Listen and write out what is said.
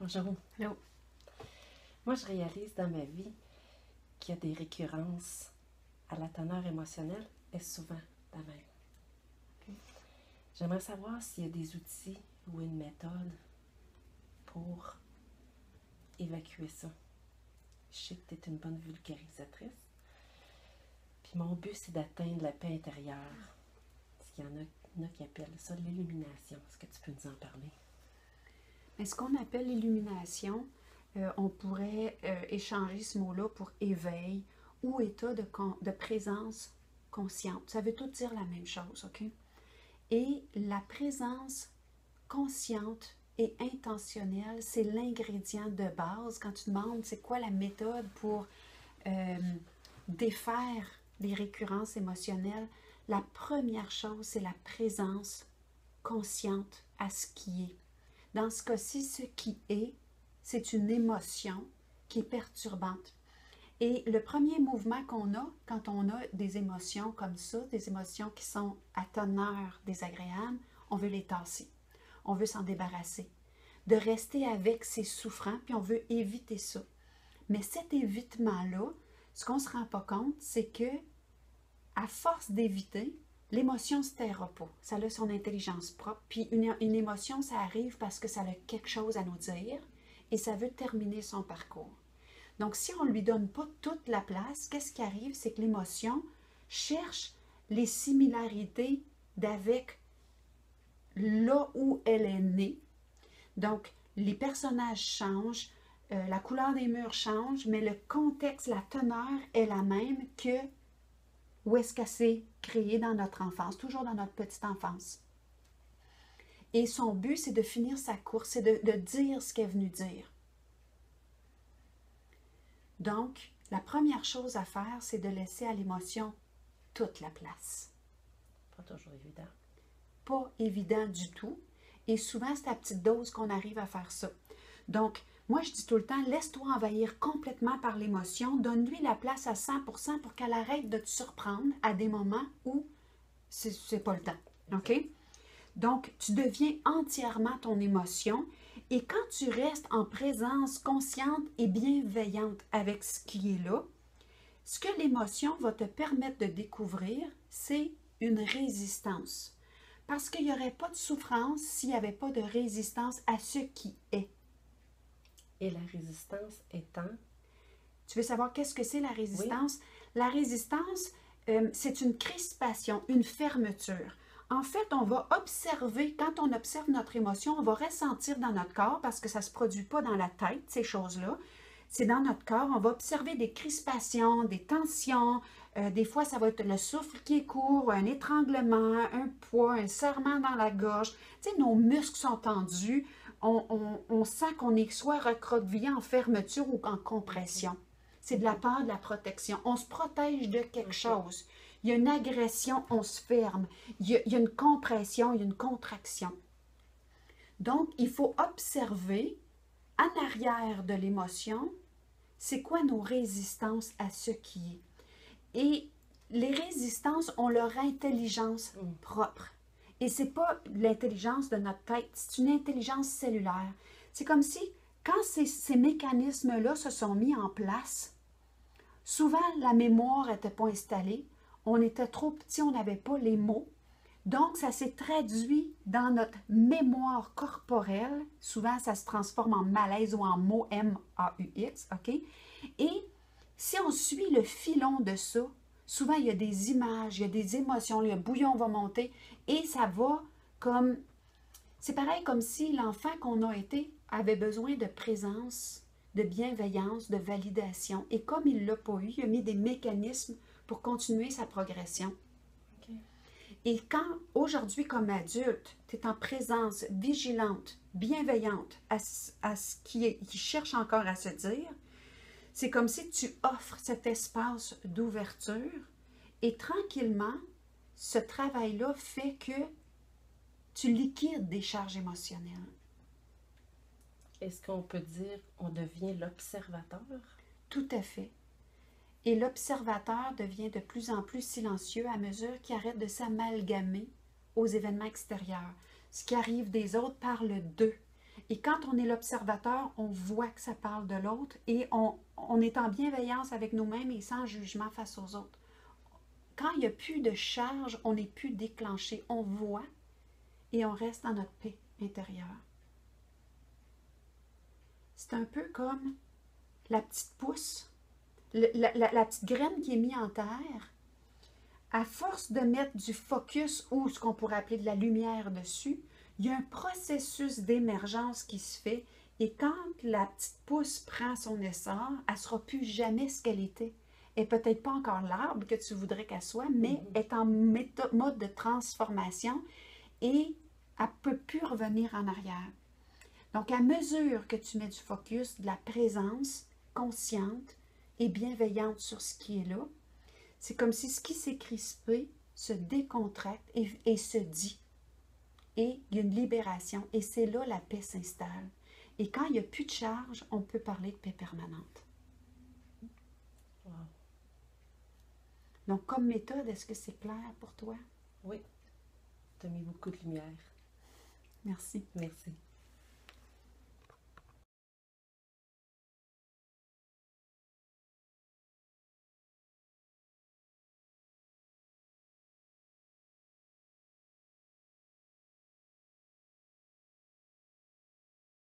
Bonjour. Allô? Moi, je réalise dans ma vie qu'il y a des récurrences à la teneur émotionnelle et souvent la même. Ok. J'aimerais savoir s'il y a des outils ou une méthode pour évacuer ça. Je sais que tu es une bonne vulgarisatrice. Puis mon but, c'est d'atteindre la paix intérieure. Parce qu'il y en a qui appellent ça l'illumination. Est-ce que tu peux nous en parler? Mais ce qu'on appelle l'illumination, on pourrait échanger ce mot-là pour éveil ou état de présence consciente. Ça veut tout dire la même chose, OK? Et la présence consciente et intentionnelle, c'est l'ingrédient de base. Quand tu demandes c'est quoi la méthode pour défaire les récurrences émotionnelles, la première chose, c'est la présence consciente à ce qui est. Dans ce cas-ci, ce qui est, c'est une émotion qui est perturbante. Et le premier mouvement qu'on a quand on a des émotions comme ça, des émotions qui sont à teneur désagréable, on veut les tasser. On veut s'en débarrasser. De rester avec ces souffrants, puis on veut éviter ça. Mais cet évitement-là, ce qu'on ne se rend pas compte, c'est que à force d'éviter, l'émotion ne se taira pas. Ça a son intelligence propre. Puis une émotion, ça arrive parce que ça a quelque chose à nous dire et ça veut terminer son parcours. Donc, si on ne lui donne pas toute la place, qu'est-ce qui arrive? C'est que l'émotion cherche les similarités d'avec là où elle est née. Donc, les personnages changent, la couleur des murs change, mais le contexte, la teneur est la même que où est-ce qu'elle s'est créée dans notre enfance, toujours dans notre petite enfance. Et son but, c'est de finir sa course, c'est de dire ce qu'elle est venue dire. Donc, la première chose à faire, c'est de laisser à l'émotion toute la place. Pas toujours évident. Pas évident du tout. Et souvent, c'est à petite dose qu'on arrive à faire ça. Donc, moi, je dis tout le temps, laisse-toi envahir complètement par l'émotion. Donne-lui la place à 100% pour qu'elle arrête de te surprendre à des moments où c'est pas le temps. OK? Donc, tu deviens entièrement ton émotion. Et quand tu restes en présence consciente et bienveillante avec ce qui est là, ce que l'émotion va te permettre de découvrir, c'est une résistance. Parce qu'il n'y aurait pas de souffrance s'il n'y avait pas de résistance à ce qui est. Et la résistance étant... Tu veux savoir qu'est-ce que c'est la résistance? Oui. La résistance, c'est une crispation, une fermeture. En fait, on va observer, quand on observe notre émotion, on va ressentir dans notre corps, parce que ça ne se produit pas dans la tête, ces choses-là. C'est dans notre corps, on va observer des crispations, des tensions. Des fois, ça va être le souffle qui est court, un étranglement, un poids, un serrement dans la gorge. Tu sais, nos muscles sont tendus. On sent qu'on est soit recroquevillé en fermeture ou en compression. C'est de la peur, de la protection. On se protège de quelque chose. Il y a une agression, on se ferme. Il y a une compression, il y a une contraction. Donc, il faut observer en arrière de l'émotion, c'est quoi nos résistances à ce qui est. Et les résistances ont leur intelligence propre. Et ce n'est pas l'intelligence de notre tête, c'est une intelligence cellulaire. C'est comme si, quand ces mécanismes-là se sont mis en place, souvent la mémoire n'était pas installée, on était trop petit, on n'avait pas les mots. Donc, ça s'est traduit dans notre mémoire corporelle. Souvent, ça se transforme en malaise ou en mot M-A-U-X, OK? Et si on suit le filon de ça, souvent, il y a des images, il y a des émotions, le bouillon va monter et ça va comme... C'est pareil comme si l'enfant qu'on a été avait besoin de présence, de bienveillance, de validation. Et comme il ne l'a pas eu, il a mis des mécanismes pour continuer sa progression. Okay. Et quand, aujourd'hui, comme adulte, tu es en présence vigilante, bienveillante à ce qui cherche encore à se dire, c'est comme si tu offres cet espace d'ouverture et tranquillement, ce travail-là fait que tu liquides des charges émotionnelles. Est-ce qu'on peut dire qu'on devient l'observateur? Tout à fait. Et l'observateur devient de plus en plus silencieux à mesure qu'il arrête de s'amalgamer aux événements extérieurs. Ce qui arrive des autres parle d'eux. Et quand on est l'observateur, on voit que ça parle de l'autre et on est en bienveillance avec nous-mêmes et sans jugement face aux autres. Quand il n'y a plus de charge, on n'est plus déclenché. On voit et on reste dans notre paix intérieure. C'est un peu comme la petite pousse, la petite graine qui est mise en terre. À force de mettre du focus ou ce qu'on pourrait appeler de la lumière dessus, il y a un processus d'émergence qui se fait et quand la petite pousse prend son essor, elle ne sera plus jamais ce qu'elle était. Elle n'est peut-être pas encore l'arbre que tu voudrais qu'elle soit, mais elle est en mode de transformation et elle ne peut plus revenir en arrière. Donc, à mesure que tu mets du focus, de la présence consciente et bienveillante sur ce qui est là, c'est comme si ce qui s'est crispé se décontracte et se dit. Et il y a une libération. Et c'est là la paix s'installe. Et quand il n'y a plus de charge, on peut parler de paix permanente. Wow. Donc, comme méthode, est-ce que c'est clair pour toi? Oui. Tu as mis beaucoup de lumière. Merci. Merci.